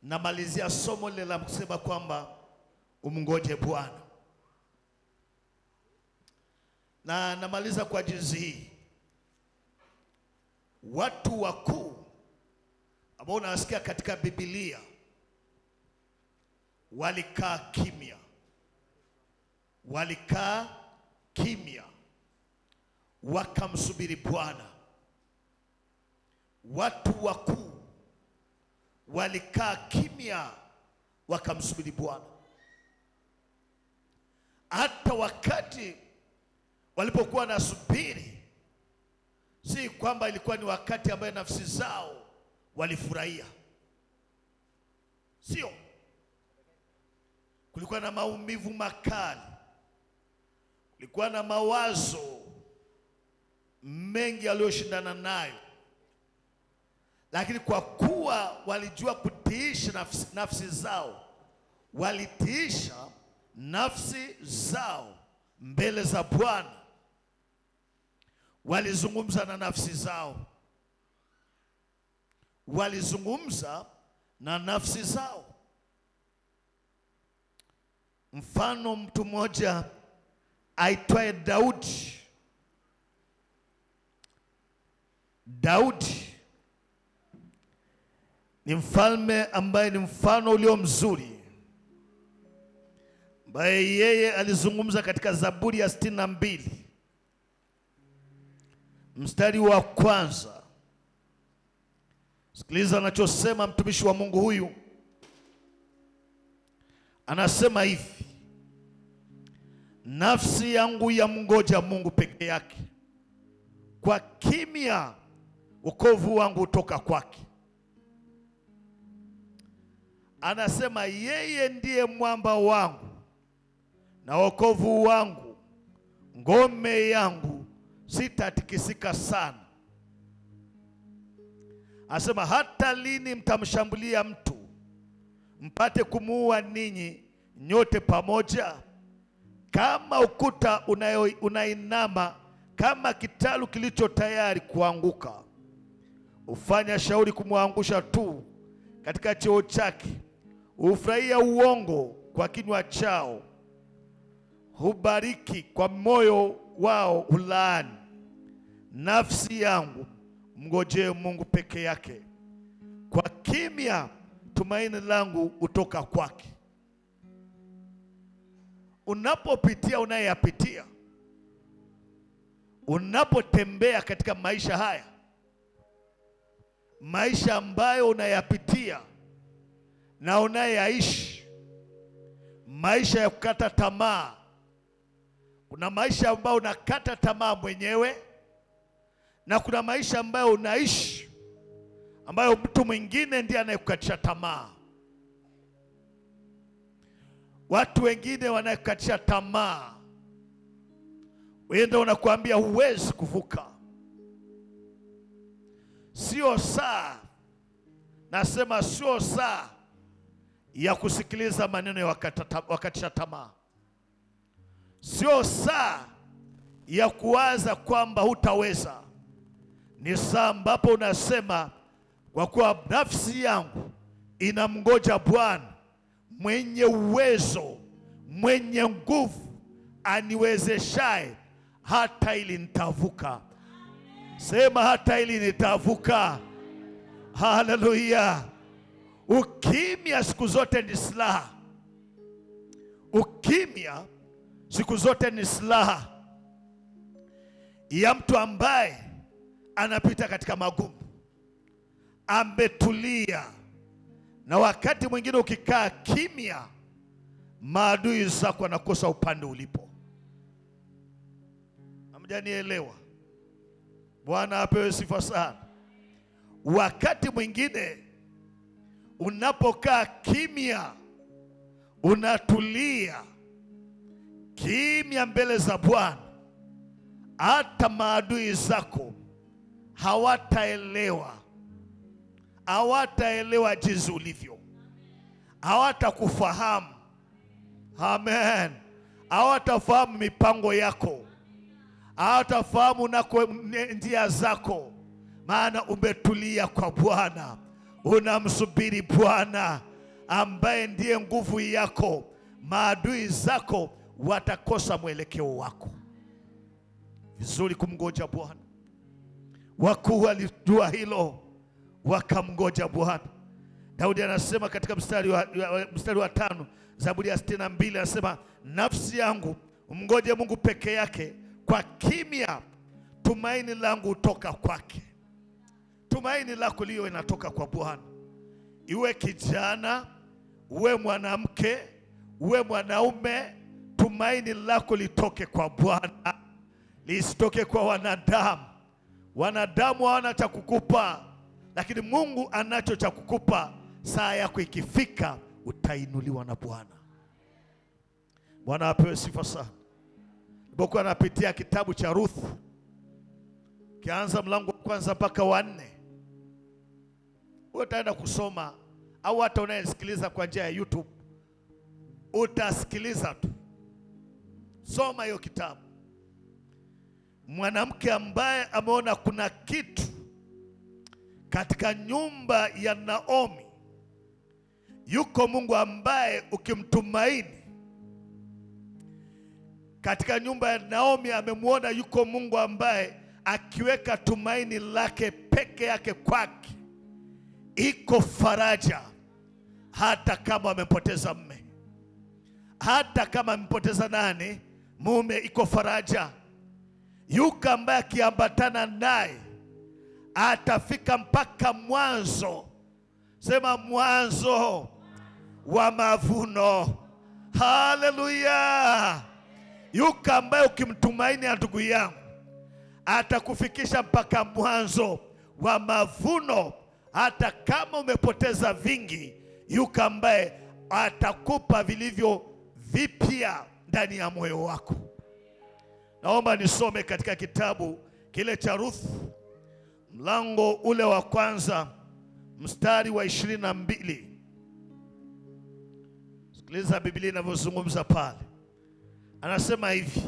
namalizia somo lile la kusema kwamba umngoje Bwana. Na namaliza kwa jinsi hii. Watu wakuu ambao unasikia katika Biblia walikaa kimya. Walikaa kimya wakamsubiri Bwana. Watu wakuu walikaa kimya wakamsubiri Bwana. Hata wakati walipokuwa nasubiri, si kwamba ilikuwa ni wakati ambaye nafsi zao walifurahia. Sio. Kulikuwa na maumivu makali. Kulikuwa na mawazo mengi yaliyoshindana nayo. Lakini kwa kuwa walijua kutiisha nafsi zao, walitiisha nafsi zao mbele za Bwana. Walizungumza na nafsi zao. Walizungumza na nafsi zao. Mfano, mtu mmoja aitwaye Daudi. Daudi ni mfalme ambaye ni mfano ulio mzuri, ambaye yeye alizungumza katika Zaburi ya 62 mstari wa 1. Sikiliza anachosema mtumishi wa Mungu huyu. Anasema hivi: nafsi yangu yamngoja Mungu peke yake, kwa kimya wokovu wangu utoka kwake. Anasema yeye ndiye mwamba wangu na wokovu wangu, ngome yangu, sitatikisika sana. Anasema hata lini mtamshambulia mtu mpate kumuua ninyi nyote pamoja? Kama ukuta unainama, kama kitalu kilicho tayari kuanguka. Ufanya shauri kumwangusha tu katika cheo chake. Ufurahia uongo kwa kinywa chao. Hubariki kwa moyo wao ulaani. Nafsi yangu mngojee Mungu peke yake, kwa kimya tumaini langu utoka kwake. Unapopitia unayapitia, unapotembea katika maisha haya, maisha ambayo unayapitia na unayaishi, maisha ya kukata tamaa. Kuna maisha ambayo unakata tamaa mwenyewe, na kuna maisha ambayo unaishi ambayo mtu mwingine ndiye anayekukatisha tamaa. Watu wengine wanakukatisha tamaa. Wengine wanakuambia huwezi kuvuka. Sio saa, nasema sio saa ya kusikiliza maneno ya wakatisha tamaa. Sio saa ya kuwaza kwamba hutaweza. Ni saa ambapo unasema, kwa kuwa nafsi yangu inamngoja Bwana mwenye uwezo, mwenye nguvu, aniwezeshaye, hata ili nitavuka. Sema hata ili nitavuka. Haleluya. Ukimya siku zote ni silaha. Ukimya siku zote ni silaha ya mtu ambaye anapita katika magumu, ametulia. Na wakati mwingine ukikaa kimya, maadui zako wanakosa upande ulipo. Hamjanielewa? Bwana apewe sifa sana. Wakati mwingine unapokaa kimya, unatulia kimya mbele za Bwana, hata maadui zako hawataelewa. Hawataelewa jinsi ulivyo. Hawatakufahamu. Amen. Hawatafahamu mipango yako. Hawatafahamu njia zako. Maana umetulia kwa Bwana. Unamsubiri Bwana. ambaye ndiye nguvu yako, maadui zako watakosa mwelekeo wako. Vizuri kumngoja Bwana. Wakuu walijua hilo, wakamngoja Bwana. Daudi anasema katika mstari wa 5, Zaburi ya 62, anasema nafsi yangu mngoje Mungu peke yake, kwa kimya tumaini langu hutoka kwake. Tumaini lako liwe inatoka kwa Bwana. Iwe kijana, uwe mwanamke, uwe mwanaume, tumaini lako litoke kwa Bwana, lisitoke kwa wanadamu. Wanadamu hawana cha kukupa, lakini Mungu anacho cha kukupa. Saa yako ikifika utainuliwa na Bwana. Bwana apewe sifa sana. Nilipokuwa napitia kitabu cha Ruth, kianza mlango wa 1 mpaka wa 4, utaenda kusoma, au hata unayesikiliza kwa njia ya YouTube utasikiliza tu. Soma hiyo kitabu. Mwanamke ambaye ameona kuna kitu katika nyumba ya Naomi. Yuko Mungu ambaye ukimtumaini. Katika nyumba ya Naomi amemwona yuko Mungu ambaye akiweka tumaini lake peke yake kwake, iko faraja. Hata kama amepoteza mume, hata kama amepoteza nani, mume, iko faraja. Yuko ambaye akiambatana naye atafika mpaka mwanzo. Sema mwanzo wa mavuno. Haleluya. Yuko ambaye ukimtumaini ya ndugu yangu atakufikisha mpaka mwanzo wa mavuno. Hata kama umepoteza vingi, yuko ambaye atakupa vilivyo vipya ndani ya moyo wako. Naomba nisome katika kitabu kile cha Ruth, mlango ule wa 1 mstari wa 22. Sikiliza Biblia inavyozungumza pale. Anasema hivi: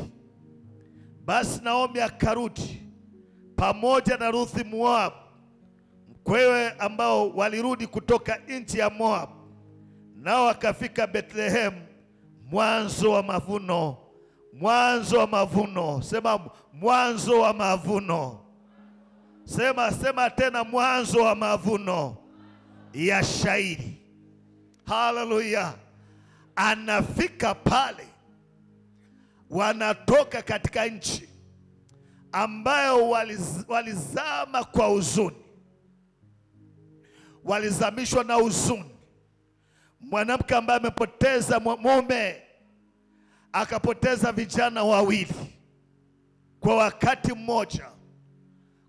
basi Naomi akarudi pamoja na Ruth Moab, mkwewe, ambao walirudi kutoka nchi ya Moab, nao wakafika Bethlehem mwanzo wa mavuno. Mwanzo wa mavuno. Sema mwanzo wa mavuno. Sema tena, mwanzo wa mavuno ya shairi. Haleluya. Anafika pale, wanatoka katika nchi ambayo walizama kwa huzuni, walizamishwa na huzuni. Mwanamke ambaye amepoteza mume, akapoteza vijana wawili kwa wakati mmoja.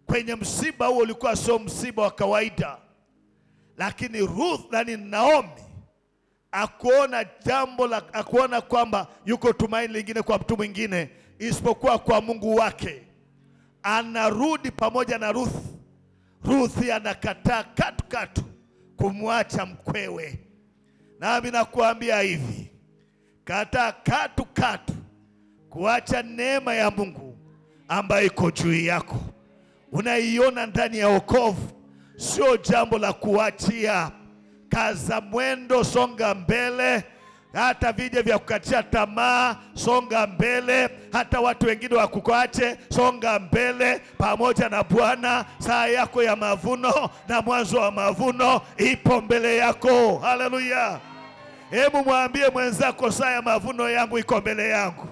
Kwenye msiba huo ulikuwa sio msiba wa kawaida, lakini Ruth na Naomi akuona kwamba yuko tumaini lingine kwa mtu mwingine isipokuwa kwa Mungu wake. Anarudi pamoja na Ruth. Ruth anakataa katu kumwacha mkwewe. Nami nakuambia hivi, kataa katu kuacha neema ya Mungu ambayo iko juu yako, unaiona ndani ya wokovu. Sio jambo la kuachia. Kaza mwendo, songa mbele. Hata vije vya kukatia tamaa, songa mbele. Hata watu wengine wakuache, songa mbele pamoja na Bwana. Saa yako ya mavuno na mwanzo wa mavuno ipo mbele yako. Haleluya. Hebu mwambie mwenzako, saa ya mavuno yangu iko mbele yangu.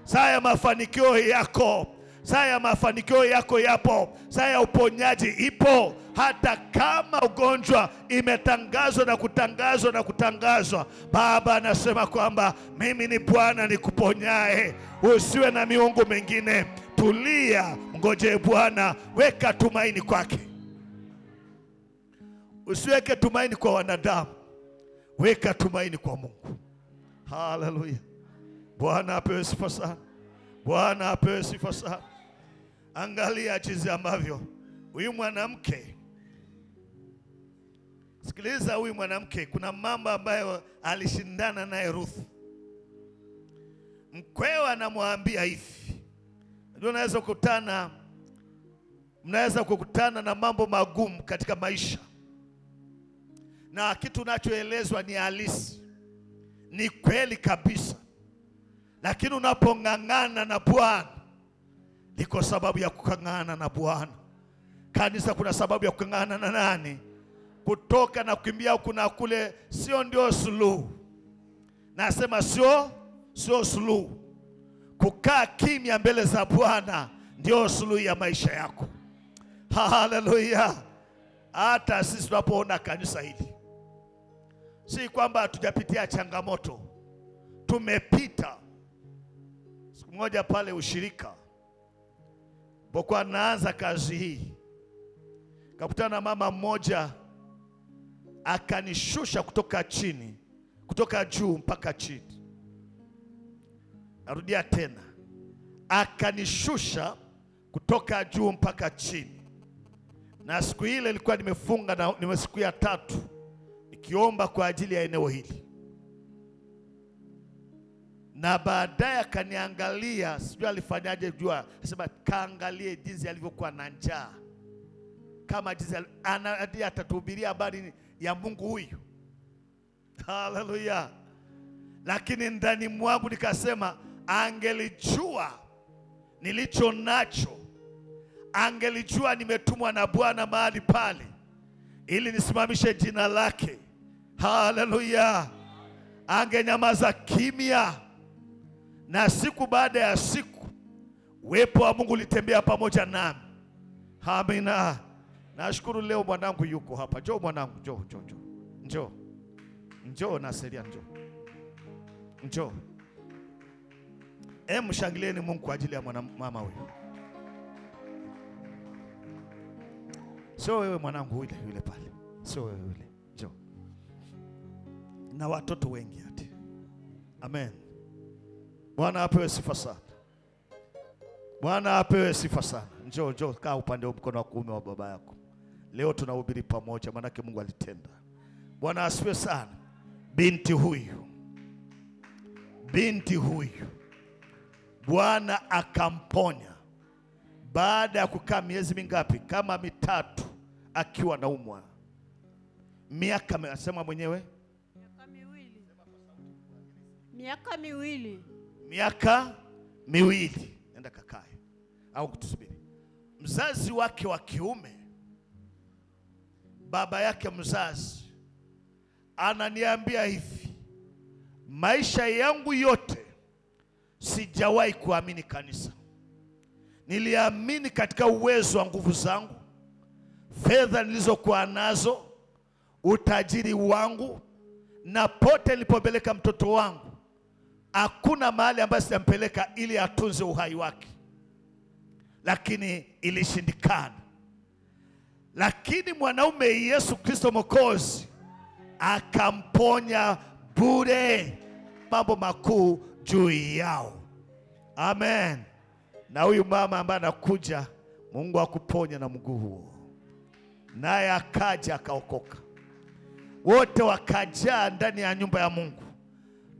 Saa ya mafanikio yako, saa ya mafanikio yako yapo. Saa ya uponyaji ipo. Hata kama ugonjwa imetangazwa na kutangazwa, Baba anasema kwamba mimi ni Bwana nikuponyae. Usiwe na miungu mingine. Tulia, ngoje Bwana, weka tumaini kwake. Usiweke tumaini kwa wanadamu, weka tumaini kwa Mungu. Haleluya. Bwana apewe sifa sana. Bwana apewe sifa sana. Angalia jinsi ambavyo huyu mwanamke, sikiliza, huyu mwanamke kuna mambo ambayo alishindana naye Ruth. Mkwewe anamwambia hivi. Ndio mnaweza kukutana na mambo magumu katika maisha, na kitu unachoelezwa ni halisi, ni kweli kabisa. Lakini unapong'ang'ana na Bwana, liko sababu ya kung'ang'ana na Bwana. Kanisa, kuna sababu ya kung'ang'ana na nani? Kutoka na kukimbia huku na kule sio ndio suluhu. Nasema sio suluhu. Kukaa kimya mbele za Bwana ndio suluhu ya maisha yako. Haleluya. Hata sisi tunapoona kanisa hili, si kwamba hatujapitia changamoto, tumepita. Siku moja pale ushirika, bokuwa naanza kazi hii, kakutana na mama mmoja, akanishusha kutoka chini, kutoka juu mpaka chini. Narudia tena, akanishusha kutoka juu mpaka chini. Na siku ile ilikuwa nimefunga, na siku ya 3 nikiomba kwa ajili ya eneo hili. Na baadaye akaniangalia, sijui alifanyaje, jua anasema kaangalie jinsi alivyokuwa na njaa, kama jinsi atatuhubiria habari ya Mungu huyu. Haleluya. Lakini ndani mwangu nikasema, angelijua nilicho nacho, angelijua nimetumwa na Bwana mahali pale ili nisimamishe jina lake. Haleluya. Angenyamaza kimya, na siku baada ya siku uwepo wa Mungu litembea pamoja nami. Amina. Nashukuru leo mwanangu yuko hapa. Njoo mwanangu, njoo na Seria, njoo. Mshangilieni Mungu kwa ajili ya mama huyu. Sio wewe mwanangu yule pale. Sio wewe yule. Njoo. Na watoto wengi hati. Amen. Bwana apewe sifa sana. Bwana apewe sifa sana. Njoo kaa upande wa mkono wa kuume wa baba yako. Leo tunahubiri pamoja, maana Mungu alitenda. Bwana asifiwe sana. Binti huyu Bwana akamponya baada ya kukaa miezi mingapi? Kama 3 akiwa naumwa. Miaka anasema mwenyewe miaka miwili. Nenda kakae au kutusubiri. Mzazi wake wa kiume, baba yake mzazi, ananiambia hivi, maisha yangu yote sijawahi kuamini kanisa. Niliamini katika uwezo wa nguvu zangu, fedha nilizokuwa nazo, utajiri wangu, na pote nilipopeleka mtoto wangu, hakuna mahali ambapo sijampeleka ili atunze uhai wake. Lakini ilishindikana. Lakini mwanaume Yesu Kristo Mwokozi akamponya bure, mambo makuu juu yao. Amen. Na huyu mama ambaye anakuja, Mungu akuponya na mguu huo. Naye akaja akaokoka. Wote wakajaa ndani ya nyumba ya Mungu.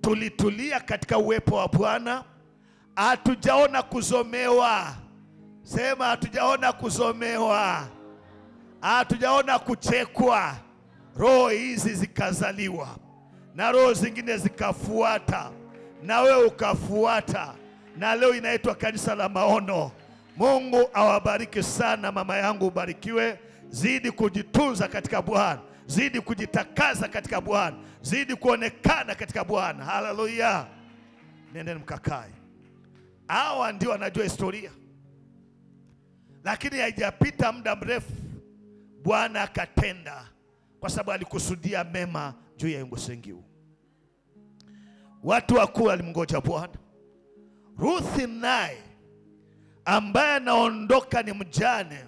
Tulitulia katika uwepo wa Bwana. Hatujaona kuzomewa. Sema hatujaona kuzomewa. Hatujaona kuchekwa. Roho hizi zikazaliwa, na roho zingine zikafuata, na wewe ukafuata, na leo inaitwa kanisa la maono. Mungu awabariki sana. Mama yangu ubarikiwe. Zidi kujitunza katika Bwana, zidi kujitakaza katika Bwana, zidi kuonekana katika Bwana. Haleluya. Nendeni mkakae. Hawa ndio wanajua historia. Lakini haijapita muda mrefu, Bwana akatenda, kwa sababu alikusudia mema juu ya Ngosengiu. Watu wakuu walimngoja Bwana. Ruthi naye ambaye anaondoka ni mjane,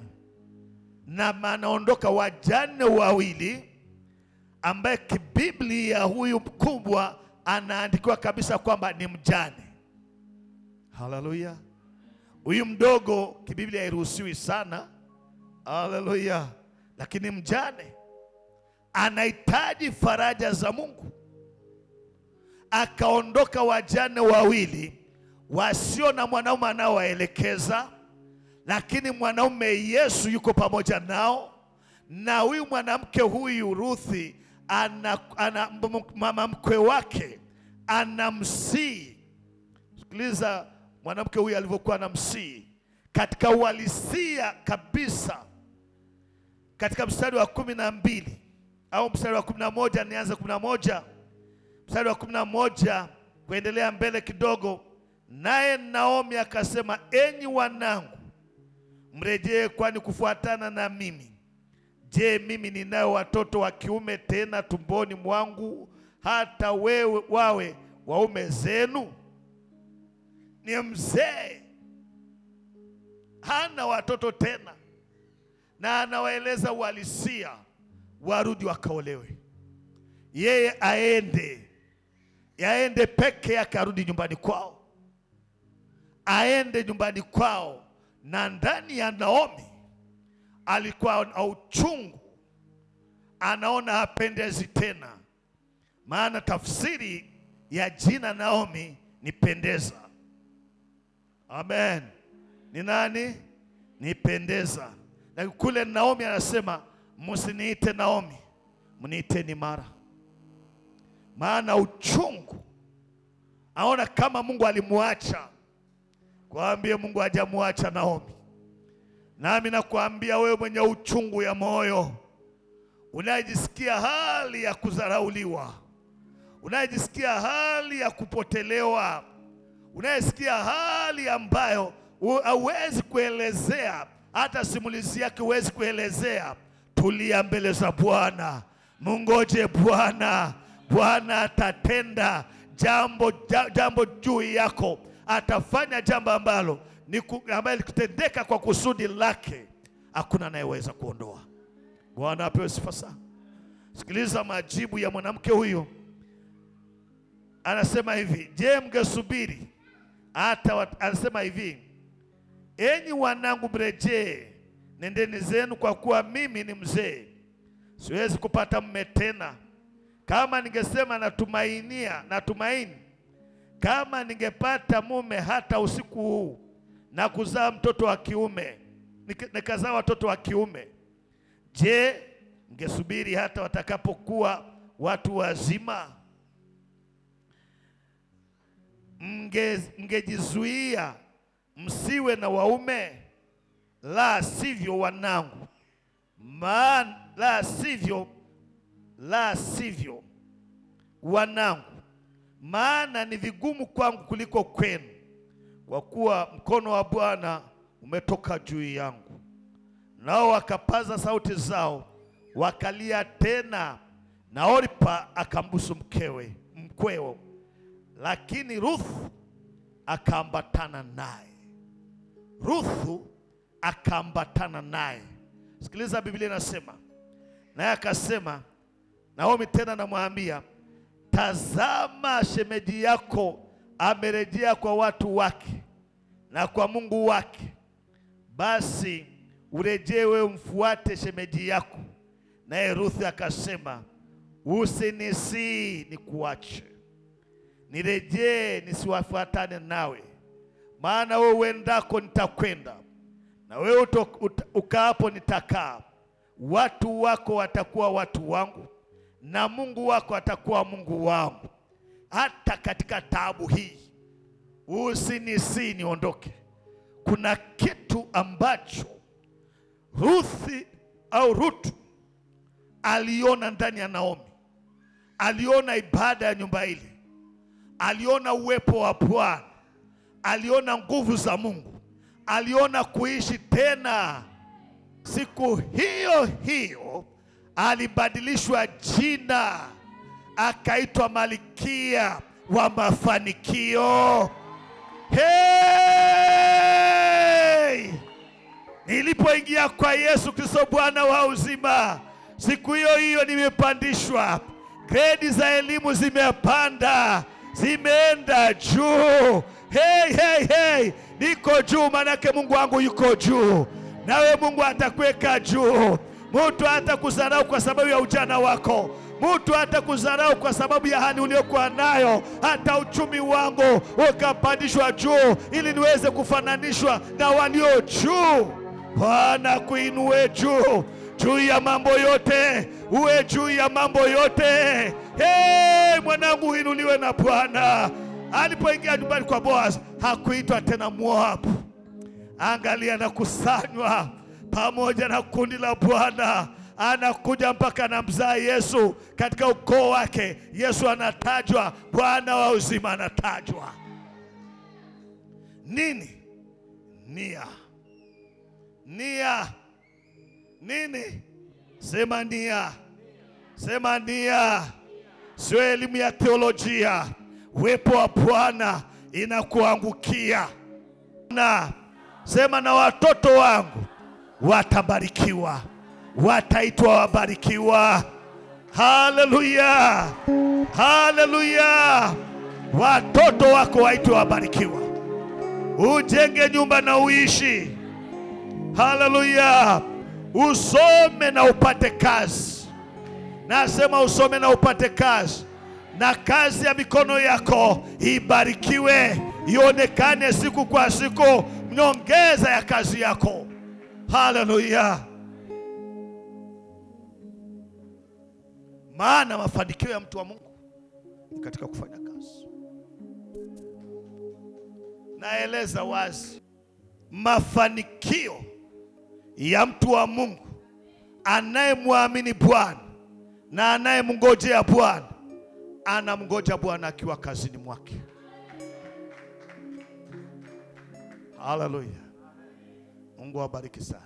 na anaondoka wajane wawili, ambaye kibiblia huyu mkubwa anaandikiwa kabisa kwamba ni mjane. Haleluya. Huyu mdogo kibiblia hairuhusiwi sana. Haleluya. Lakini mjane anahitaji faraja za Mungu. Akaondoka wajane wawili wasio na mwanaume anaowaelekeza, lakini mwanaume Yesu yuko pamoja nao. Na huyu mwanamke huyu Ruthi mama mkwe wake anamsii. Sikiliza mwanamke huyu alivyokuwa anamsii katika uhalisia kabisa. Katika mstari wa 12 au mstari wa 11, nianze 11, mstari wa 11 kuendelea mbele kidogo. Naye Naomi akasema, enyi wanangu, mrejee, kwani kufuatana na mimi, je, mimi ninayo watoto wa kiume tena tumboni mwangu, hata wewe wawe waume zenu? Ni mzee, hana watoto tena, na anawaeleza uhalisia, warudi wakaolewe. Yeye aende peke yake, arudi nyumbani kwao, aende nyumbani kwao. Na ndani ya Naomi alikuwa na uchungu, anaona hapendezi tena, maana tafsiri ya jina Naomi ni pendeza. Amen. Ni nani? Ni pendeza. Na kule Naomi anasema, msiniite Naomi, mniiteni Mara. Maana uchungu, aona kama Mungu alimuacha. Kuambie Mungu hajamuacha Naomi. Nami nakuambia wewe mwenye uchungu ya moyo, unajisikia hali ya kudharauliwa, unajisikia hali ya kupotelewa, unajisikia hali ambayo hauwezi kuelezea, hata simulizi yake huwezi kuelezea, tulia mbele za Bwana. Mungoje Bwana. Bwana atatenda jambo juu yako. Atafanya jambo ambalo likutendeka kwa kusudi lake. Hakuna anayeweza kuondoa. Bwana apewe sifa sana. Sikiliza majibu ya mwanamke huyo. Anasema hivi, je, mngesubiri hata, anasema hivi, enyi wanangu, mrejee, nendeni zenu, kwa kuwa mimi ni mzee, siwezi kupata mume tena. Kama ningesema natumaini kama ningepata mume hata usiku huu na kuzaa mtoto wa kiume, nikazaa watoto wa kiume, je, mngesubiri hata watakapokuwa watu wazima? Mngejizuia msiwe na waume? La sivyo wanangu, la sivyo wanangu, maana ni vigumu kwangu kuliko kwenu, kwa kuwa mkono wa Bwana umetoka juu yangu. Nao wakapaza sauti zao, wakalia tena, na Orpa akambusu mkweo, lakini Ruthu akaambatana naye. Sikiliza, Biblia inasema, naye akasema, Naomi tena namwambia, tazama, shemeji yako amerejea kwa watu wake na kwa Mungu wake. Basi urejee wewe, umfuate shemeji yako. Naye Ruthi akasema, usinisii nikuache, nirejee nisiwafuatane nawe, maana wewe uendako nitakwenda, na wewe ukaapo nitakaa. Watu wako watakuwa watu wangu, na Mungu wako atakuwa Mungu wangu. Hata katika taabu hii usinisii niondoke. Kuna kitu ambacho Ruth aliona ndani ya Naomi. Aliona ibada ya nyumba ile, aliona uwepo wa Bwana, aliona nguvu za Mungu, aliona kuishi tena. Siku hiyo alibadilishwa jina, akaitwa Malkia wa Mafanikio. Hey! Nilipoingia kwa Yesu Kristo Bwana wa uzima, siku hiyo nimepandishwa. Gredi za elimu zimepanda, zimeenda juu. Hey! Niko juu, manake Mungu wangu yuko juu. Nawe Mungu atakuweka juu. Mtu hatakudharau kwa sababu ya ujana wako. Mtu hatakudharau kwa sababu ya hali uliyokuwa nayo. Hata uchumi wangu ukapandishwa juu, ili niweze kufananishwa na walio juu. Bwana kuinue juu. juu ya mambo yote, uwe juu ya mambo yote. Mwanangu, inuliwe na Bwana. Alipoingia nyumbani kwa Boaz, hakuitwa tena Moabu. Angalia, anakusanywa pamoja na kundi la Bwana. Anakuja mpaka anamzaa Yesu katika ukoo wake. Yesu anatajwa, Bwana wa uzima anatajwa. Nini? Nia. Nia. Nini? Sema nia. Sema nia. Sio elimu ya teolojia. Uwepo wa Bwana inakuangukia. Na sema, na watoto wangu watabarikiwa, wataitwa wabarikiwa. Haleluya, haleluya. Watoto wako waitwe wabarikiwa. Ujenge nyumba na uishi. Haleluya. Usome na upate kazi. Nasema usome na upate kazi, na kazi ya mikono yako ibarikiwe, ionekane siku kwa siku nyongeza ya kazi yako. Haleluya. Maana mafanikio ya mtu wa Mungu ni katika kufanya kazi. Naeleza wazi, mafanikio ya mtu wa Mungu anayemwamini Bwana na anayemngojea Bwana, anamngoja Bwana akiwa kazini mwake. Haleluya. Mungu awabariki sana.